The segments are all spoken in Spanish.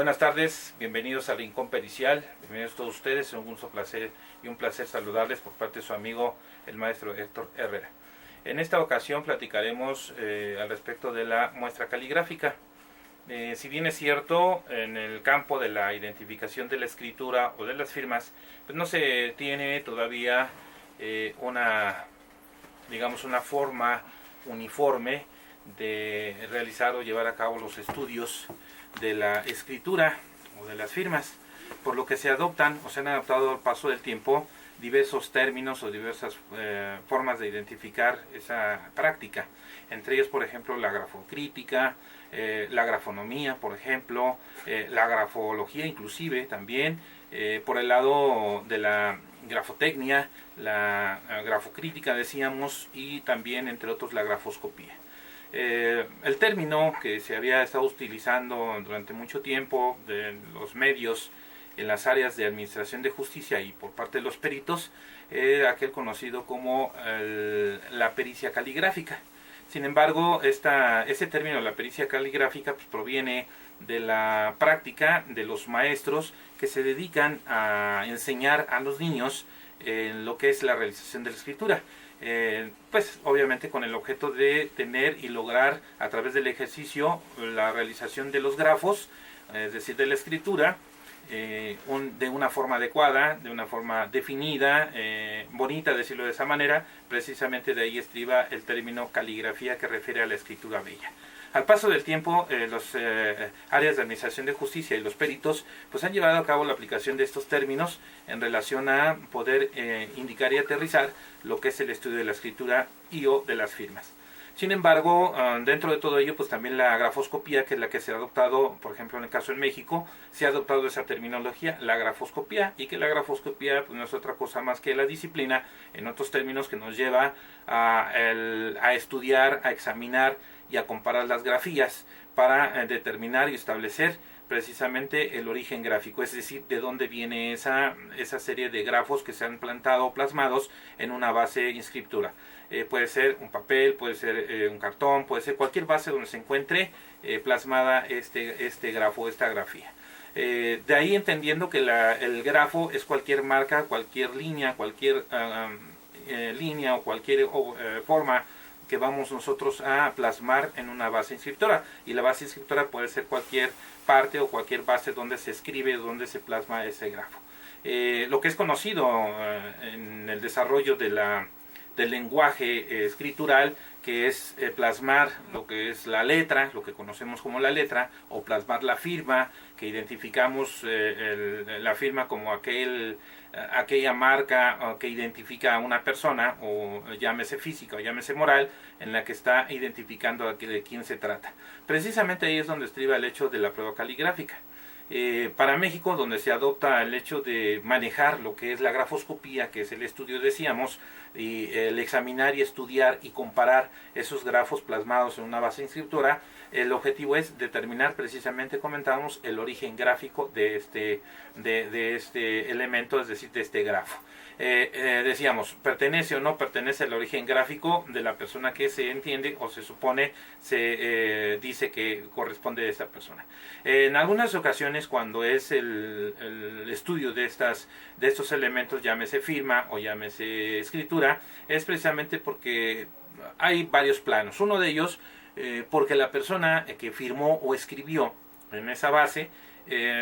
Buenas tardes, bienvenidos al Rincón Pericial, bienvenidos todos ustedes, es un gusto, placer y un placer saludarles por parte de su amigo el maestro Héctor Herrera. En esta ocasión platicaremos al respecto de la muestra caligráfica. Si bien es cierto, en el campo de la identificación de la escritura o de las firmas, pues no se tiene todavía una forma uniforme de realizar o llevar a cabo los estudios de la escritura o de las firmas, por lo que se adoptan o se han adaptado al paso del tiempo diversos términos o diversas formas de identificar esa práctica, entre ellos, por ejemplo, la grafocrítica, la grafonomía, por ejemplo, la grafología inclusive también, por el lado de la grafotecnia, la grafocrítica decíamos, y también entre otros la grafoscopía. El término que se había estado utilizando durante mucho tiempo de los medios en las áreas de administración de justicia y por parte de los peritos era aquel conocido como la pericia caligráfica. Sin embargo, ese término, la pericia caligráfica, pues, proviene de la práctica de los maestros que se dedican a enseñar a los niños lo que es la realización de la escritura. Pues obviamente con el objeto de tener y lograr a través del ejercicio la realización de los grafos, es decir, de la escritura, de una forma adecuada, de una forma definida, bonita, decirlo de esa manera. Precisamente de ahí estriba el término caligrafía, que refiere a la escritura bella. Al paso del tiempo, los áreas de administración de justicia y los peritos pues han llevado a cabo la aplicación de estos términos en relación a poder indicar y aterrizar lo que es el estudio de la escritura y o de las firmas. Sin embargo, dentro de todo ello, pues también la grafoscopía, que es la que se ha adoptado, por ejemplo, en el caso en México, se ha adoptado esa terminología, la grafoscopía, y que la grafoscopía pues no es otra cosa más que la disciplina, en otros términos, que nos lleva a estudiar, a examinar y a comparar las grafías para determinar y establecer precisamente el origen gráfico, es decir, de dónde viene esa serie de grafos que se han plantado o plasmados en una base inscriptura. Puede ser un papel, puede ser un cartón, puede ser cualquier base donde se encuentre plasmada este grafo, esta grafía. De ahí entendiendo que el grafo es cualquier marca, cualquier línea, línea o cualquier forma que vamos nosotros a plasmar en una base inscriptora, y la base inscriptora puede ser cualquier parte o cualquier base donde se escribe, donde se plasma ese grafo. Lo que es conocido en el desarrollo del lenguaje escritural, que es plasmar lo que es la letra, lo que conocemos como la letra, o plasmar la firma, que identificamos la firma como aquella marca que identifica a una persona, o llámese física o llámese moral, en la que está identificando de quién se trata. Precisamente ahí es donde estriba el hecho de la prueba caligráfica. Para México, donde se adopta el hecho de manejar lo que es la grafoscopía, que es el estudio, decíamos, y el examinar y estudiar y comparar esos grafos plasmados en una base inscriptora, el objetivo es determinar precisamente, comentábamos, el origen gráfico de este elemento, es decir, de este grafo. Decíamos, pertenece o no pertenece al origen gráfico de la persona que se entiende o se supone, se dice que corresponde a esta persona. En algunas ocasiones, cuando es el estudio de estos elementos, llámese firma o llámese escritura, es precisamente porque hay varios planos. Uno de ellos, porque la persona que firmó o escribió en esa base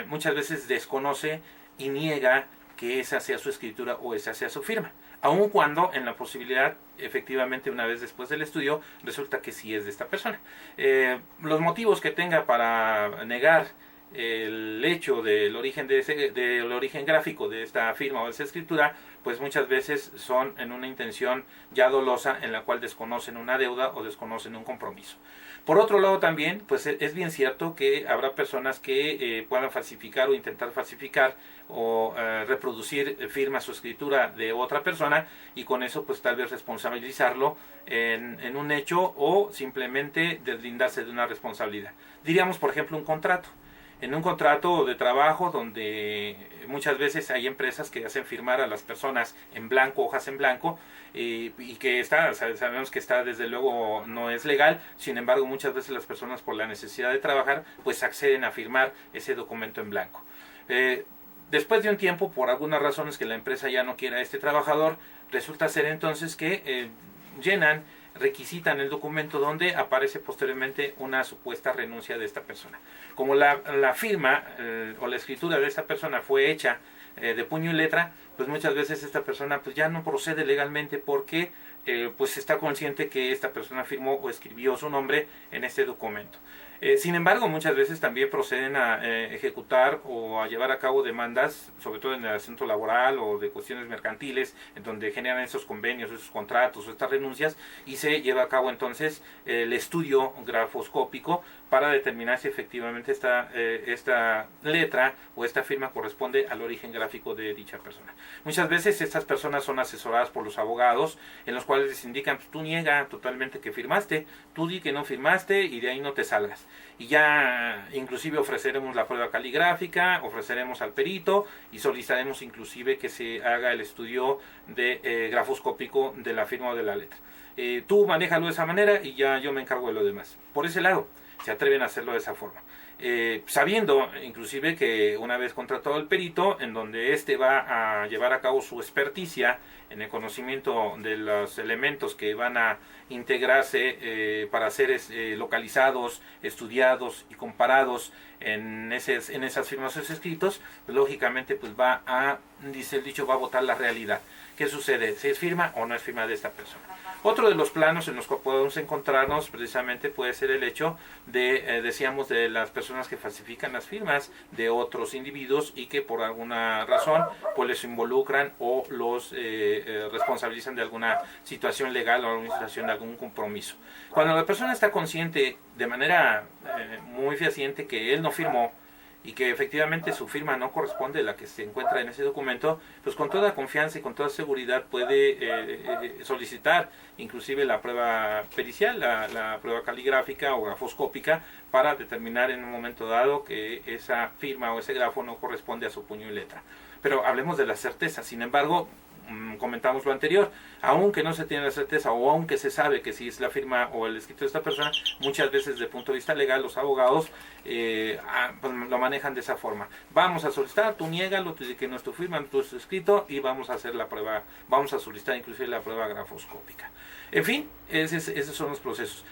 muchas veces desconoce y niega que esa sea su escritura o esa sea su firma, aun cuando en la posibilidad, efectivamente, una vez después del estudio, resulta que sí es de esta persona. Los motivos que tenga para negar el hecho del origen del origen gráfico de esta firma o de esa escritura, pues muchas veces son en una intención ya dolosa, en la cual desconocen una deuda o desconocen un compromiso. Por otro lado también, pues es bien cierto que habrá personas que puedan falsificar o intentar falsificar o reproducir firmas o escritura de otra persona, y con eso pues tal vez responsabilizarlo en un hecho, o simplemente deslindarse de una responsabilidad. Diríamos, por ejemplo, un contrato. en un contrato de trabajo donde muchas veces hay empresas que hacen firmar a las personas en blanco, hojas en blanco, y que sabemos que está desde luego no es legal, sin embargo muchas veces las personas por la necesidad de trabajar pues acceden a firmar ese documento en blanco. Después de un tiempo, por algunas razones que la empresa ya no quiera a este trabajador, resulta ser entonces que requisitan el documento donde aparece posteriormente una supuesta renuncia de esta persona. Como la firma o la escritura de esta persona fue hecha de puño y letra, pues muchas veces esta persona pues ya no procede legalmente porque pues está consciente que esta persona firmó o escribió su nombre en este documento. Sin embargo, muchas veces también proceden a ejecutar o a llevar a cabo demandas, sobre todo en el asunto laboral o de cuestiones mercantiles, en donde generan esos convenios, esos contratos o estas renuncias, y se lleva a cabo entonces el estudio grafoscópico para determinar si efectivamente esta letra o esta firma corresponde al origen gráfico de dicha persona. Muchas veces estas personas son asesoradas por los abogados, en los cuales les indican, pues, tú niega totalmente que firmaste, tú di que no firmaste y de ahí no te salgas. Y ya inclusive ofreceremos la prueba caligráfica, ofreceremos al perito y solicitaremos inclusive que se haga el estudio de grafoscópico de la firma o de la letra. Tú manéjalo de esa manera y ya yo me encargo de lo demás. Por ese lado, se atreven a hacerlo de esa forma. Sabiendo inclusive que una vez contratado el perito, en donde éste va a llevar a cabo su experticia en el conocimiento de los elementos que van a integrarse para ser localizados, estudiados y comparados en esas firmas o escritos, pues, lógicamente pues dice el dicho, va a votar la realidad. ¿Qué sucede? ¿Si es firma o no es firma de esta persona? Otro de los planos en los que podemos encontrarnos precisamente puede ser el hecho decíamos, de las personas que falsifican las firmas de otros individuos y que por alguna razón pues les involucran o los responsabilizan de alguna situación legal o alguna situación de algún compromiso. Cuando la persona está consciente de manera muy fehaciente que él no firmó y que efectivamente su firma no corresponde a la que se encuentra en ese documento, pues con toda confianza y con toda seguridad puede solicitar inclusive la prueba pericial, la prueba caligráfica o grafoscópica, para determinar en un momento dado que esa firma o ese grafo no corresponde a su puño y letra. Pero hablemos de la certeza. Sin embargo, comentamos lo anterior, aunque no se tiene la certeza o aunque se sabe que si es la firma o el escrito de esta persona, muchas veces desde el punto de vista legal los abogados pues lo manejan de esa forma. Vamos a solicitar, tú niégalo, tú dices que no es tu firma, no es tu escrito, y vamos a hacer la prueba, vamos a solicitar inclusive la prueba grafoscópica. En fin, esos son los procesos.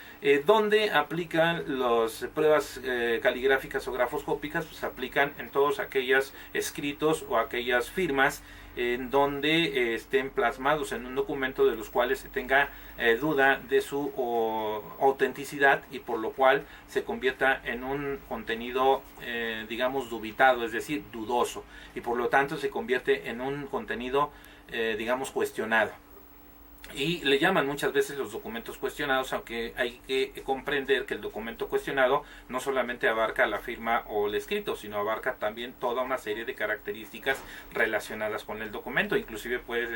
¿Dónde aplican las pruebas caligráficas o grafoscópicas? Pues aplican en todos aquellos escritos o aquellas firmas en donde estén plasmados en un documento de los cuales se tenga duda de su autenticidad y por lo cual se convierta en un contenido digamos dubitado, es decir, dudoso, y por lo tanto se convierte en un contenido digamos cuestionado. Y le llaman muchas veces los documentos cuestionados, aunque hay que comprender que el documento cuestionado no solamente abarca la firma o el escrito, sino abarca también toda una serie de características relacionadas con el documento. Inclusive puede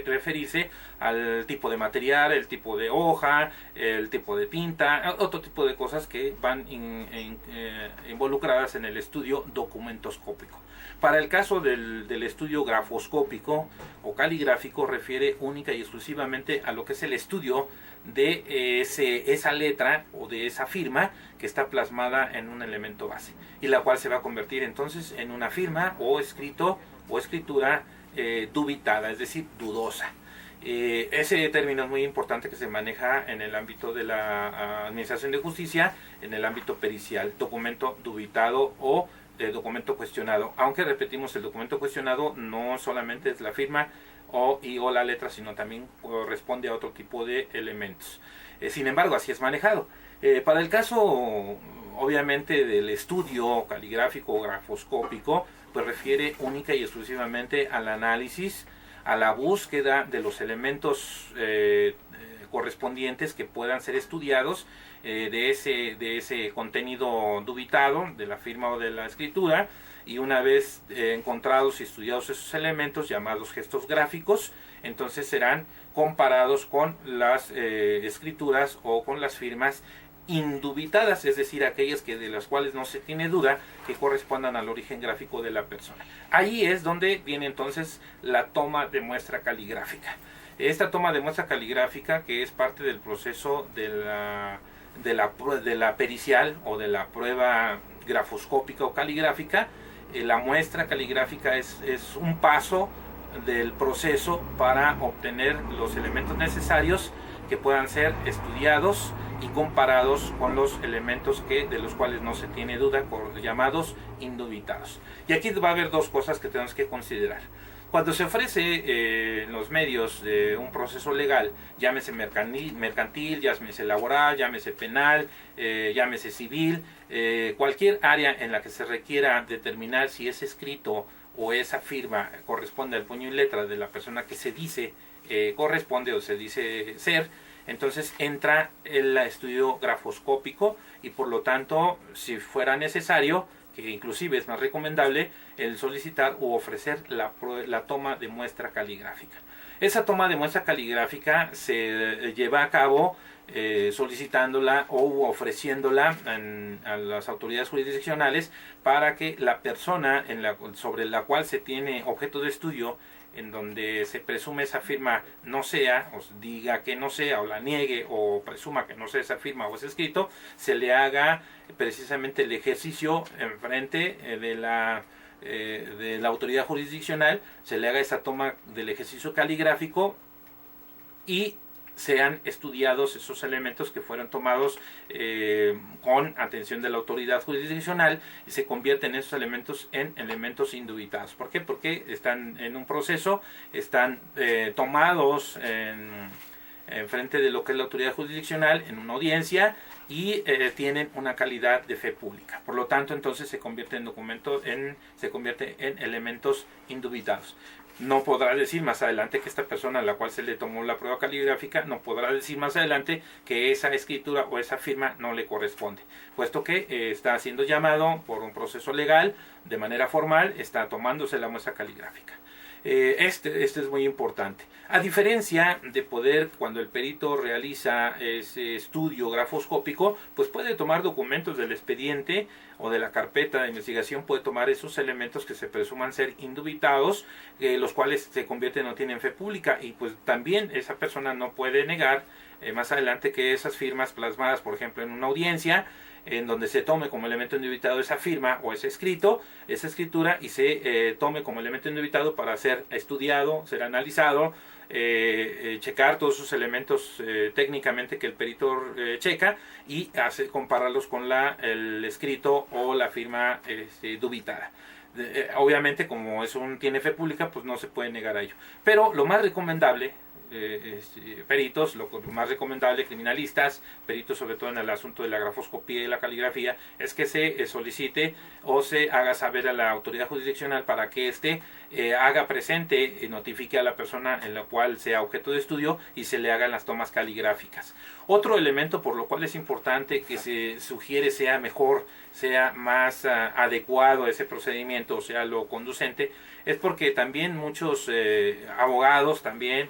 referirse al tipo de material, el tipo de hoja, el tipo de tinta, otro tipo de cosas que van involucradas en el estudio documentoscópico. Para el caso del estudio grafoscópico o caligráfico, refiere única y exclusivamente a lo que es el estudio de esa letra o de esa firma que está plasmada en un elemento base, y la cual se va a convertir entonces en una firma o escrito o escritura dubitada, es decir, dudosa. Ese término es muy importante, que se maneja en el ámbito de la administración de justicia, en el ámbito pericial, documento dubitado o documento cuestionado, aunque repetimos, el documento cuestionado no solamente es la firma o la letra, sino también corresponde a otro tipo de elementos. Sin embargo, así es manejado. Para el caso, obviamente, del estudio caligráfico o grafoscópico, pues refiere única y exclusivamente al análisis, a la búsqueda de los elementos correspondientes que puedan ser estudiados de ese contenido dubitado de la firma o de la escritura, y una vez encontrados y estudiados esos elementos llamados gestos gráficos, entonces serán comparados con las escrituras o con las firmas indubitadas, es decir, aquellas de las cuales no se tiene duda que correspondan al origen gráfico de la persona. Ahí es donde viene entonces la toma de muestra caligráfica. Esta toma de muestra caligráfica, que es parte del proceso de la pericial o de la prueba grafoscópica o caligráfica, la muestra caligráfica es un paso del proceso para obtener los elementos necesarios que puedan ser estudiados y comparados con los elementos de los cuales no se tiene duda, llamados indubitados. Y aquí va a haber dos cosas que tenemos que considerar. Cuando se ofrece en los medios de un proceso legal, llámese mercantil, llámese laboral, llámese penal, llámese civil, cualquier área en la que se requiera determinar si ese escrito o esa firma corresponde al puño y letra de la persona que se dice corresponde o se dice ser, entonces entra el estudio grafoscópico y por lo tanto, si fuera necesario, que inclusive es más recomendable, el solicitar u ofrecer la toma de muestra caligráfica. Esa toma de muestra caligráfica se lleva a cabo solicitándola o ofreciéndola a las autoridades jurisdiccionales para que la persona sobre la cual se tiene objeto de estudio, en donde se presume esa firma no sea, o diga que no sea, o la niegue, o presuma que no sea esa firma o ese escrito, se le haga precisamente el ejercicio en frente de la autoridad jurisdiccional, se le haga esa toma del ejercicio caligráfico y sean estudiados esos elementos que fueron tomados con atención de la autoridad jurisdiccional y se convierten esos elementos en elementos indubitados. ¿Por qué? Porque están en un proceso, están tomados en frente de lo que es la autoridad jurisdiccional en una audiencia y tienen una calidad de fe pública. Por lo tanto, entonces se convierte en elementos indubitados. No podrá decir más adelante que esta persona a la cual se le tomó la prueba caligráfica, no podrá decir más adelante que esa escritura o esa firma no le corresponde, puesto que está siendo llamado por un proceso legal, de manera formal, está tomándose la muestra caligráfica. Este es muy importante. A diferencia de poder, cuando el perito realiza ese estudio grafoscópico, pues puede tomar documentos del expediente o de la carpeta de investigación, puede tomar esos elementos que se presuman ser indubitados, los cuales se convierten o no tienen fe pública, y pues también esa persona no puede negar más adelante que esas firmas plasmadas, por ejemplo, en una audiencia, en donde se tome como elemento indubitado esa firma o ese escrito, esa escritura, y se tome como elemento indubitado para ser estudiado, ser analizado, checar todos esos elementos técnicamente que el perito checa y compararlos con el escrito o la firma dubitada. Obviamente, como tiene fe pública, pues no se puede negar a ello. Pero lo más recomendable, peritos, lo más recomendable, criminalistas, peritos sobre todo en el asunto de la grafoscopía y la caligrafía, es que se solicite o se haga saber a la autoridad jurisdiccional para que éste haga presente y notifique a la persona en la cual sea objeto de estudio y se le hagan las tomas caligráficas. Otro elemento por lo cual es importante que se sugiere sea mejor, sea más adecuado a ese procedimiento, o sea lo conducente, es porque también muchos abogados también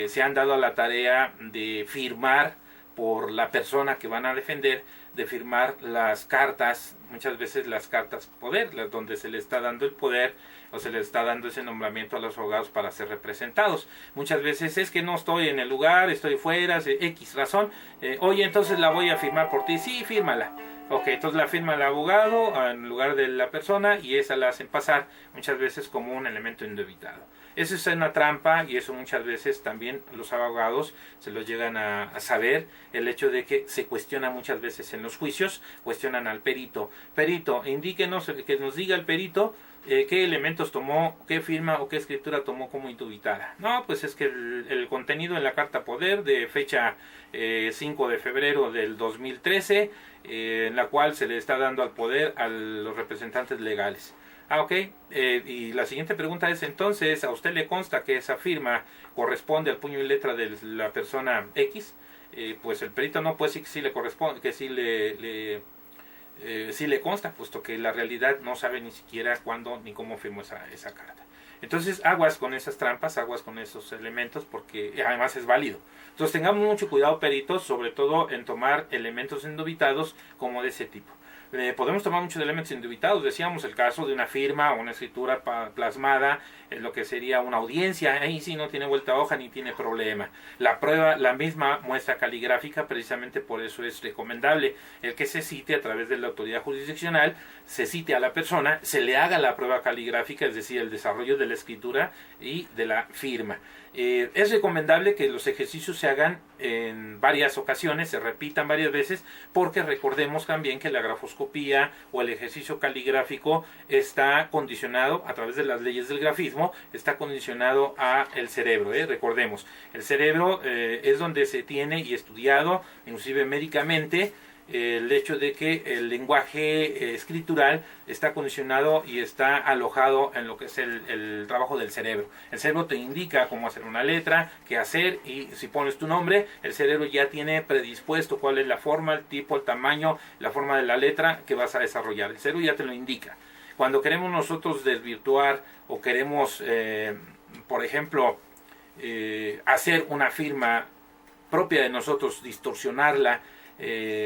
se han dado a la tarea de firmar por la persona que van a defender, de firmar las cartas, muchas veces las cartas poder, donde se le está dando el poder o se le está dando ese nombramiento a los abogados para ser representados. Muchas veces es que no estoy en el lugar, estoy fuera, X razón, oye, entonces la voy a firmar por ti, sí, fírmala. Ok, entonces la firma el abogado en lugar de la persona y esa la hacen pasar muchas veces como un elemento indubitado. Eso es una trampa y eso muchas veces también los abogados se lo llegan a saber, el hecho de que se cuestiona muchas veces en los juicios, cuestionan al perito. Perito, indíquenos, que nos diga el perito qué elementos tomó, qué firma o qué escritura tomó como indubitada. No, pues es que el contenido en la carta poder de fecha 5 de febrero del 2013, en la cual se le está dando al poder a los representantes legales. Ok, y la siguiente pregunta es, entonces, ¿a usted le consta que esa firma corresponde al puño y letra de la persona X? Pues el perito no puede decir que sí le corresponde, que sí le consta, puesto que la realidad no sabe ni siquiera cuándo ni cómo firmó esa carta. Entonces, aguas con esas trampas, aguas con esos elementos, porque además es válido. Entonces, tengamos mucho cuidado, peritos, sobre todo en tomar elementos indubitados como de ese tipo. Podemos tomar muchos elementos indubitados, decíamos el caso de una firma o una escritura plasmada en lo que sería una audiencia, ahí sí no tiene vuelta a hoja ni tiene problema. La prueba, la misma muestra caligráfica, precisamente por eso es recomendable el que se cite a través de la autoridad jurisdiccional, se cite a la persona, se le haga la prueba caligráfica, es decir, el desarrollo de la escritura y de la firma. Es recomendable que los ejercicios se hagan en varias ocasiones, se repitan varias veces, porque recordemos también que la grafoscopía o el ejercicio caligráfico está condicionado a través de las leyes del grafismo, está condicionado a el cerebro. Recordemos, el cerebro es donde se tiene y estudiado, inclusive médicamente, el hecho de que el lenguaje escritural está condicionado y está alojado en lo que es el trabajo del cerebro. El cerebro te indica cómo hacer una letra, qué hacer, y si pones tu nombre, el cerebro ya tiene predispuesto cuál es la forma, el tipo, el tamaño, la forma de la letra que vas a desarrollar. El cerebro ya te lo indica. Cuando queremos nosotros desvirtuar o queremos, por ejemplo, hacer una firma propia de nosotros, distorsionarla,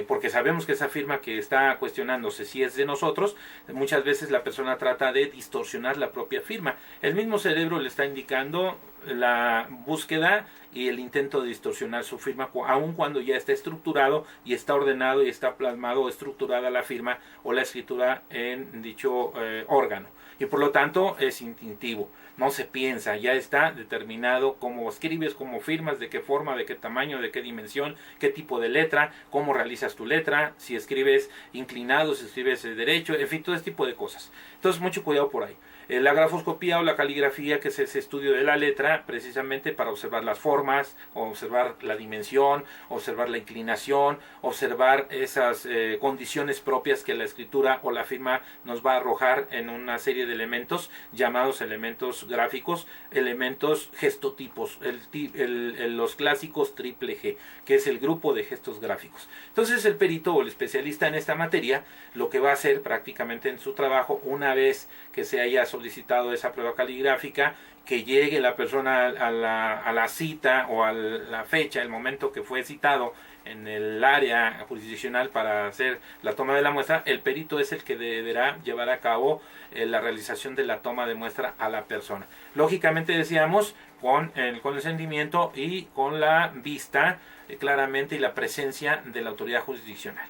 porque sabemos que esa firma que está cuestionándose si es de nosotros, muchas veces la persona trata de distorsionar la propia firma. El mismo cerebro le está indicando la búsqueda y el intento de distorsionar su firma, aun cuando ya está estructurado y está ordenado y está plasmado o estructurada la firma o la escritura en dicho órgano. Y por lo tanto es instintivo, no se piensa, ya está determinado cómo escribes, cómo firmas, de qué forma, de qué tamaño, de qué dimensión, qué tipo de letra, cómo realizas tu letra, si escribes inclinado, si escribes derecho, en fin, todo ese tipo de cosas. Entonces mucho cuidado por ahí. La grafoscopía o la caligrafía, que es ese estudio de la letra, precisamente para observar las formas, observar la dimensión, observar la inclinación, observar esas condiciones propias que la escritura o la firma nos va a arrojar en una serie de elementos llamados elementos gráficos, elementos gestotipos, los clásicos triple G, que es el grupo de gestos gráficos. Entonces el perito o el especialista en esta materia lo que va a hacer prácticamente en su trabajo, una vez que se haya solicitado esa prueba caligráfica, que llegue la persona a la cita o a la fecha, el momento que fue citado en el área jurisdiccional para hacer la toma de la muestra, el perito es el que deberá llevar a cabo la realización de la toma de muestra a la persona. Lógicamente, decíamos, con el consentimiento y con la vista claramente y la presencia de la autoridad jurisdiccional.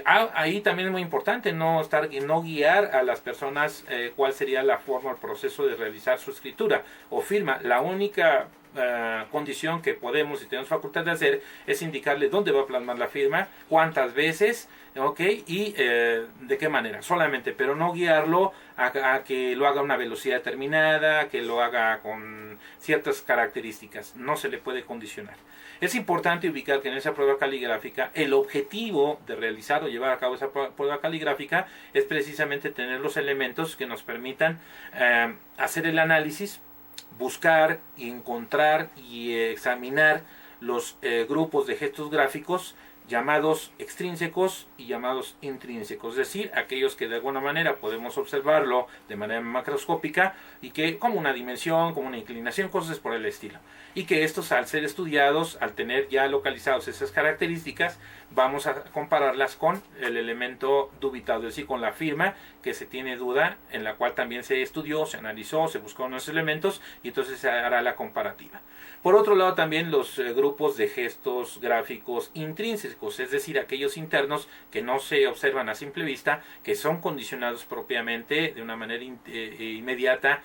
Ahí también es muy importante no guiar a las personas cuál sería la forma o el proceso de realizar su escritura o firma. La única condición que podemos y tenemos facultad de hacer es indicarle dónde va a plasmar la firma, cuántas veces, ¿okay? Y de qué manera solamente, pero no guiarlo a que lo haga a una velocidad determinada, que lo haga con ciertas características. No se le puede condicionar. Es importante ubicar que en esa prueba caligráfica el objetivo de realizar o llevar a cabo esa prueba caligráfica es precisamente tener los elementos que nos permitan hacer el análisis, buscar, encontrar y examinar los grupos de gestos gráficos llamados extrínsecos y llamados intrínsecos, es decir, aquellos que de alguna manera podemos observarlo de manera macroscópica y que como una dimensión, como una inclinación, cosas por el estilo, y que estos, al ser estudiados, al tener ya localizados esas características, vamos a compararlas con el elemento dubitado, es decir, con la firma que se tiene duda, en la cual también se estudió, se analizó, se buscó unos elementos y entonces se hará la comparativa. Por otro lado, también los grupos de gestos gráficos intrínsecos, es decir, aquellos internos que no se observan a simple vista, que son condicionados propiamente de una manera inmediata,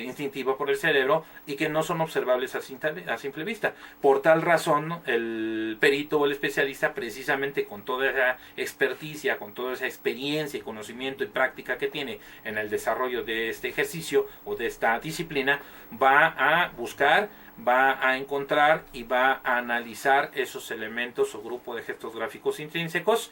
instintiva por el cerebro, y que no son observables a simple vista. Por tal razón, el perito o el especialista, precisamente con toda esa experticia, con toda esa experiencia y conocimiento y práctica que tiene en el desarrollo de este ejercicio o de esta disciplina, va a buscar, va a encontrar y va a analizar esos elementos o grupo de gestos gráficos intrínsecos,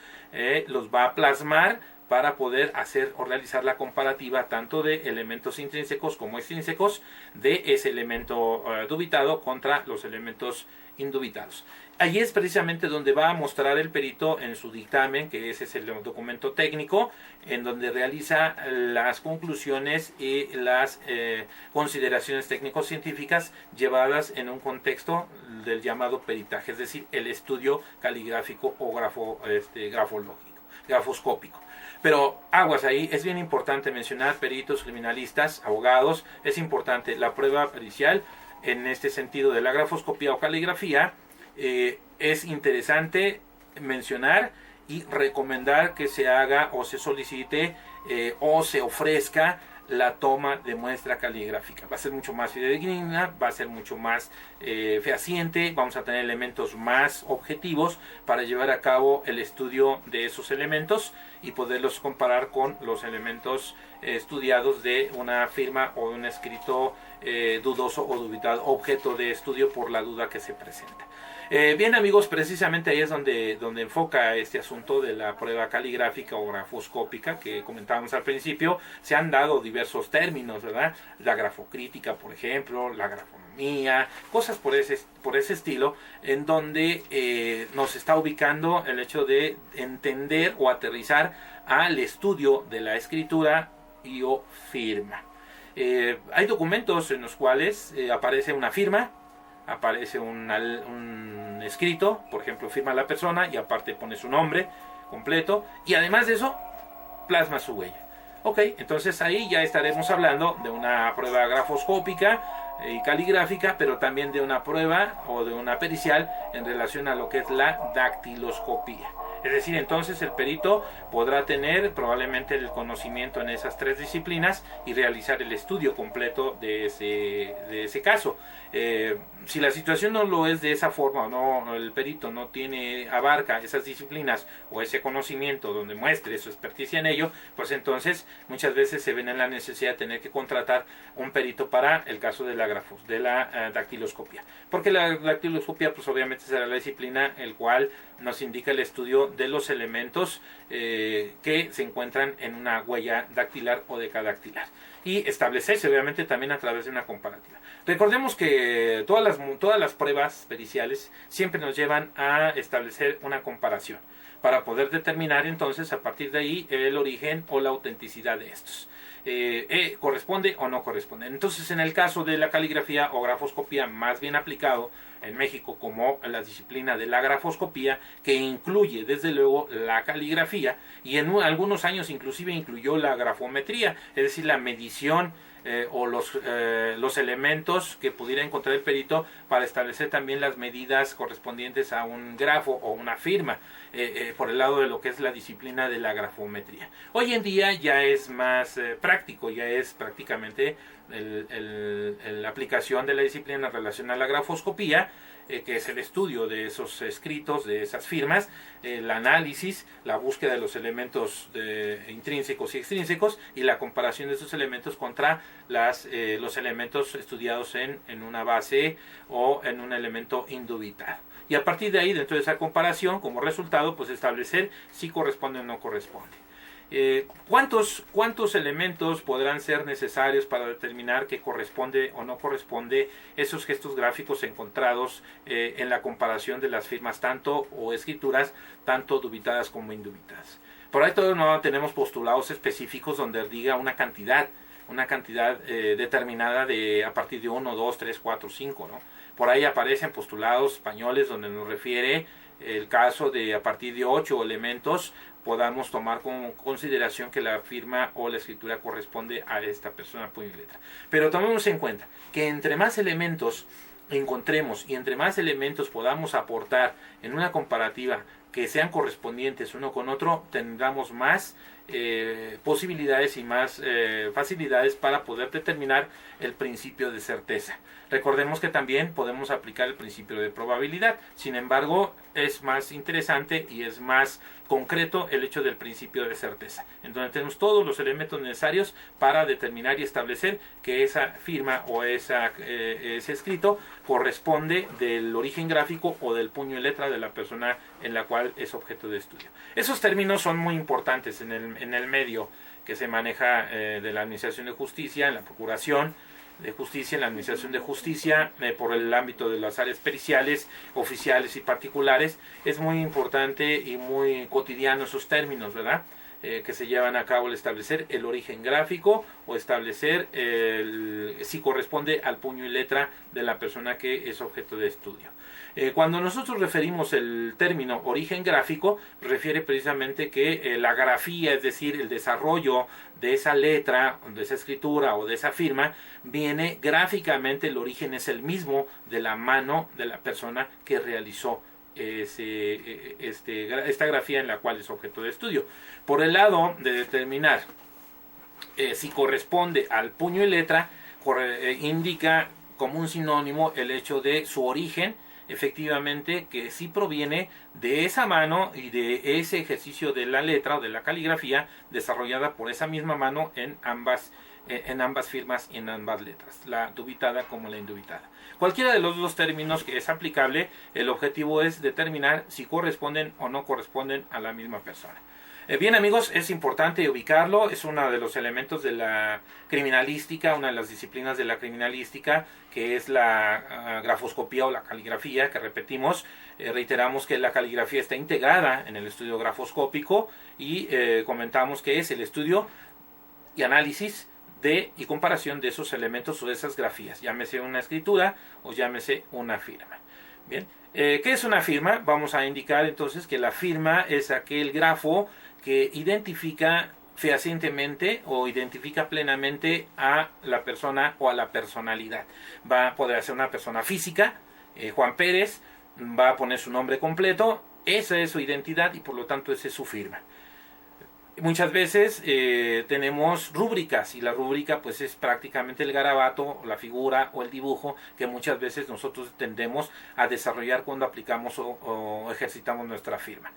los va a plasmar para poder hacer o realizar la comparativa tanto de elementos intrínsecos como extrínsecos de ese elemento dubitado contra los elementos indubitados. Allí es precisamente donde va a mostrar el perito en su dictamen, que ese es el documento técnico, en donde realiza las conclusiones y las consideraciones técnico-científicas llevadas en un contexto del llamado peritaje, es decir, el estudio caligráfico o grafoscópico. Pero aguas ahí, es bien importante mencionar peritos, criminalistas, abogados, es importante la prueba pericial en este sentido de la grafoscopía o caligrafía. Es interesante mencionar y recomendar que se haga o se solicite o se ofrezca la toma de muestra caligráfica. Va a ser mucho más fidedigna, va a ser mucho más fehaciente, vamos a tener elementos más objetivos para llevar a cabo el estudio de esos elementos y poderlos comparar con los elementos estudiados de una firma o de un escrito dudoso o dubitado, objeto de estudio por la duda que se presenta. Bien amigos, precisamente ahí es donde enfoca este asunto de la prueba caligráfica o grafoscópica que comentábamos al principio. Se han dado diversos términos, ¿verdad? La grafocrítica, por ejemplo, la grafonomía, cosas por ese estilo, en donde nos está ubicando el hecho de entender o aterrizar al estudio de la escritura y o firma. Hay documentos en los cuales aparece una firma, aparece un escrito, por ejemplo, firma la persona y aparte pone su nombre completo y además de eso plasma su huella. Ok, entonces ahí ya estaremos hablando de una prueba grafoscópica y caligráfica, pero también de una prueba o de una pericial en relación a lo que es la dactiloscopía. Es decir, entonces el perito podrá tener probablemente el conocimiento en esas tres disciplinas y realizar el estudio completo de ese caso. Si la situación no lo es de esa forma, o no, el perito no abarca esas disciplinas o ese conocimiento donde muestre su experticia en ello, pues entonces muchas veces se ven en la necesidad de tener que contratar un perito para el caso de la dactiloscopia. Porque la dactiloscopia pues obviamente será la disciplina el cual nos indica el estudio de los elementos que se encuentran en una huella dactilar o decadactilar y establecerse obviamente también a través de una comparativa. Recordemos que todas las pruebas periciales siempre nos llevan a establecer una comparación para poder determinar entonces a partir de ahí el origen o la autenticidad de estos. ¿Corresponde o no corresponde? Entonces, en el caso de la caligrafía o grafoscopía, más bien aplicado en México como la disciplina de la grafoscopía, que incluye desde luego la caligrafía y en algunos años inclusive incluyó la grafometría, es decir, la medición o los elementos que pudiera encontrar el perito para establecer también las medidas correspondientes a un grafo o una firma por el lado de lo que es la disciplina de la grafometría. Hoy en día ya es más práctico, ya es prácticamente la aplicación de la disciplina en relación a la grafoscopía, que es el estudio de esos escritos, de esas firmas, el análisis, la búsqueda de los elementos intrínsecos y extrínsecos y la comparación de esos elementos contra los elementos estudiados en una base o en un elemento indubitado. Y a partir de ahí, dentro de esa comparación, como resultado, pues establecer si corresponde o no corresponde. ¿Cuántos elementos podrán ser necesarios para determinar que corresponde o no corresponde esos gestos gráficos encontrados en la comparación de las firmas tanto o escrituras tanto dubitadas como indubitadas? Por ahí todavía no tenemos postulados específicos donde diga una cantidad determinada a partir de 1, 2, 3, 4, 5, ¿no? Por ahí aparecen postulados españoles donde nos refiere el caso de a partir de 8 elementos podamos tomar como consideración que la firma o la escritura corresponde a esta persona, puño y letra. Pero tomemos en cuenta que entre más elementos encontremos y entre más elementos podamos aportar en una comparativa que sean correspondientes uno con otro, tendremos más posibilidades y más facilidades para poder determinar el principio de certeza. Recordemos que también podemos aplicar el principio de probabilidad, sin embargo es más interesante y es más concreto el hecho del principio de certeza, en donde tenemos todos los elementos necesarios para determinar y establecer que esa firma o ese escrito corresponde del origen gráfico o del puño y letra de la persona en la cual es objeto de estudio. Esos términos son muy importantes en en el medio que se maneja de la Administración de Justicia, en la Procuración de Justicia, en la Administración de Justicia, por el ámbito de las áreas periciales, oficiales y particulares, es muy importante y muy cotidiano esos términos, ¿verdad? Que se llevan a cabo al establecer el origen gráfico o establecer si corresponde al puño y letra de la persona que es objeto de estudio. Cuando nosotros referimos el término origen gráfico, refiere precisamente que la grafía, es decir, el desarrollo de esa letra, de esa escritura o de esa firma, viene gráficamente, el origen es el mismo de la mano de la persona que realizó esta grafía en la cual es objeto de estudio. Por el lado de determinar si corresponde al puño y letra, indica como un sinónimo el hecho de su origen, efectivamente que sí proviene de esa mano y de ese ejercicio de la letra o de la caligrafía desarrollada por esa misma mano en ambas firmas y en ambas letras, la dubitada como la indubitada. Cualquiera de los dos términos que es aplicable, el objetivo es determinar si corresponden o no corresponden a la misma persona. Bien amigos, es importante ubicarlo, es uno de los elementos de la criminalística, una de las disciplinas de la criminalística, que es la grafoscopía o la caligrafía, que repetimos, reiteramos que la caligrafía está integrada en el estudio grafoscópico y comentamos que es el estudio y análisis y comparación de esos elementos o de esas grafías, llámese una escritura o llámese una firma. Bien, ¿qué es una firma? Vamos a indicar entonces que la firma es aquel grafo que identifica fehacientemente o identifica plenamente a la persona o a la personalidad. Va a poder ser una persona física, Juan Pérez, va a poner su nombre completo, esa es su identidad y por lo tanto esa es su firma. Muchas veces tenemos rúbricas y la rúbrica pues es prácticamente el garabato, la figura o el dibujo que muchas veces nosotros tendemos a desarrollar cuando aplicamos o ejercitamos nuestra firma.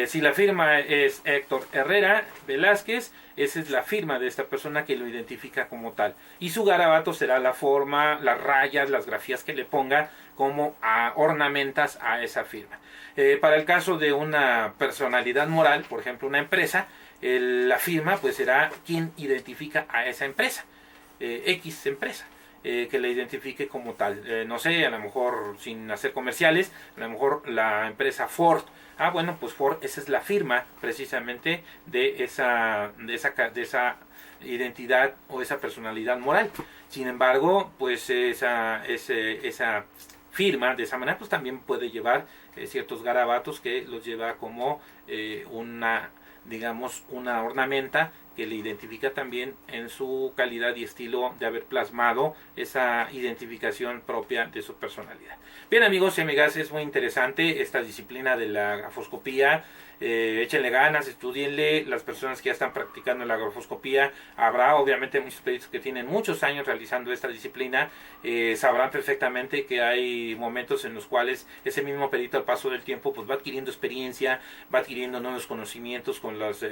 Si la firma es Héctor Herrera Velázquez, esa es la firma de esta persona que lo identifica como tal. Y su garabato será la forma, las rayas, las grafías que le ponga como ornamentas a esa firma. Para el caso de una personalidad moral, por ejemplo una empresa, la firma pues será quien identifica a esa empresa, X empresa, que la identifique como tal. No sé, a lo mejor sin hacer comerciales, a lo mejor la empresa Ford. Bueno, pues Ford, esa es la firma precisamente de esa identidad o esa personalidad moral. Sin embargo, pues esa firma de esa manera pues también puede llevar ciertos garabatos que los lleva como una ornamenta que le identifica también en su calidad y estilo de haber plasmado esa identificación propia de su personalidad. Bien amigos y amigas, es muy interesante esta disciplina de la grafoscopía. Échenle ganas, estudienle. Las personas que ya están practicando la grafoscopía, habrá obviamente muchos peritos que tienen muchos años realizando esta disciplina, sabrán perfectamente que hay momentos en los cuales ese mismo perito al paso del tiempo pues va adquiriendo experiencia, va adquiriendo nuevos conocimientos con los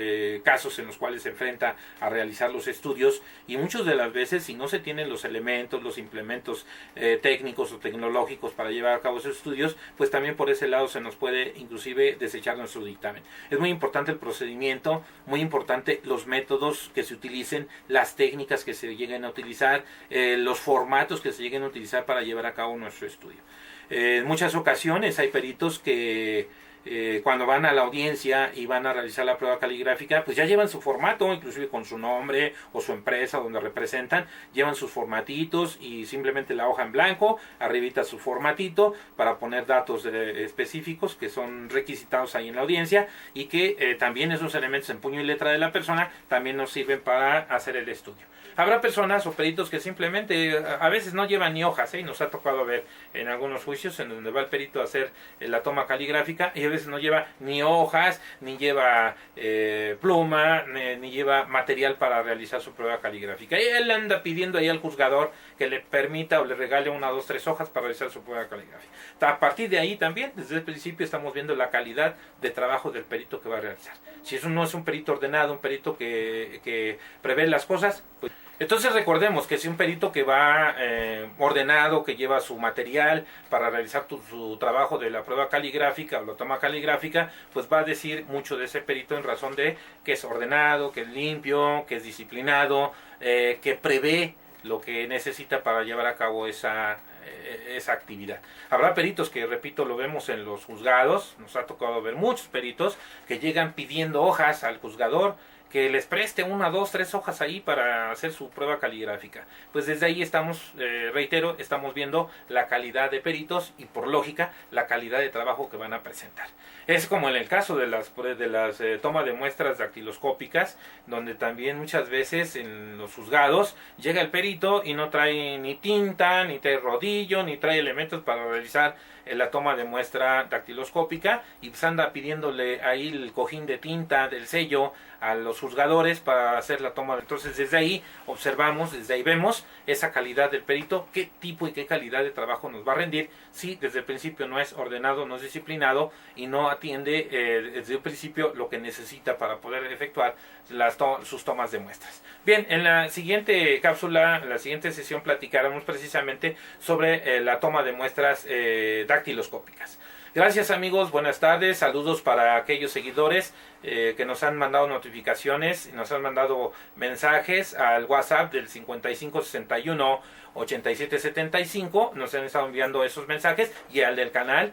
casos en los cuales se enfrenta a realizar los estudios, y muchas de las veces si no se tienen los elementos, los implementos técnicos o tecnológicos para llevar a cabo esos estudios, pues también por ese lado se nos puede inclusive desechar nuestro dictamen. Es muy importante el procedimiento, muy importante los métodos que se utilicen, las técnicas que se lleguen a utilizar, los formatos que se lleguen a utilizar para llevar a cabo nuestro estudio. En muchas ocasiones hay peritos que cuando van a la audiencia y van a realizar la prueba caligráfica, pues ya llevan su formato, inclusive con su nombre o su empresa donde representan, llevan sus formatitos y simplemente la hoja en blanco, arribita su formatito para poner datos específicos que son requisitados ahí en la audiencia, y que también esos elementos en puño y letra de la persona también nos sirven para hacer el estudio. Habrá personas o peritos que simplemente a veces no llevan ni hojas, y nos ha tocado ver en algunos juicios en donde va el perito a hacer la toma caligráfica y a veces no lleva ni hojas, ni lleva pluma, ni lleva material para realizar su prueba caligráfica. Y él anda pidiendo ahí al juzgador que le permita o le regale 1, 2, 3 hojas para realizar su prueba caligráfica. A partir de ahí también, desde el principio estamos viendo la calidad de trabajo del perito que va a realizar. Si eso no es un perito ordenado, un perito que prevé las cosas, pues Entonces recordemos que si un perito que va ordenado, que lleva su material para realizar su trabajo de la prueba caligráfica o la toma caligráfica, pues va a decir mucho de ese perito en razón de que es ordenado, que es limpio, que es disciplinado, que prevé lo que necesita para llevar a cabo esa actividad. Habrá peritos que, repito, lo vemos en los juzgados, nos ha tocado ver muchos peritos que llegan pidiendo hojas al juzgador, que les preste 1, 2, 3 hojas ahí para hacer su prueba caligráfica. Pues desde ahí estamos, reitero, estamos viendo la calidad de peritos y por lógica la calidad de trabajo que van a presentar. Es como en el caso de las tomas de muestras dactiloscópicas, donde también muchas veces en los juzgados llega el perito y no trae ni tinta, ni trae rodillo, ni trae elementos para realizar la toma de muestra dactiloscópica, y pues anda pidiéndole ahí el cojín de tinta del sello a los juzgadores para hacer la toma. Entonces desde ahí observamos, desde ahí vemos esa calidad del perito, qué tipo y qué calidad de trabajo nos va a rendir si desde el principio no es ordenado, no es disciplinado y no atiende desde el principio lo que necesita para poder efectuar sus tomas de muestras. Bien, en la siguiente cápsula, en la siguiente sesión platicaremos precisamente sobre la toma de muestras dactiloscópicas. Gracias amigos, buenas tardes, saludos para aquellos seguidores que nos han mandado notificaciones, nos han mandado mensajes al WhatsApp del 5561 8775, nos han estado enviando esos mensajes, y al del canal.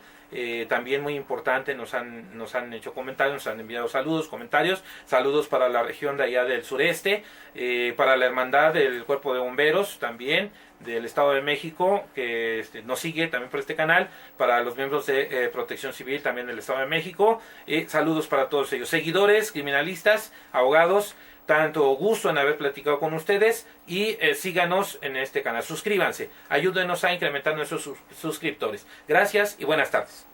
También muy importante, nos han hecho comentarios, nos han enviado saludos, comentarios, saludos para la región de allá del sureste, para la hermandad del cuerpo de bomberos también del Estado de México, que nos sigue también por este canal, para los miembros de Protección Civil también del Estado de México, saludos para todos ellos, seguidores, criminalistas, abogados. Tanto gusto en haber platicado con ustedes, y síganos en este canal, suscríbanse, ayúdenos a incrementar nuestros suscriptores. Gracias y buenas tardes.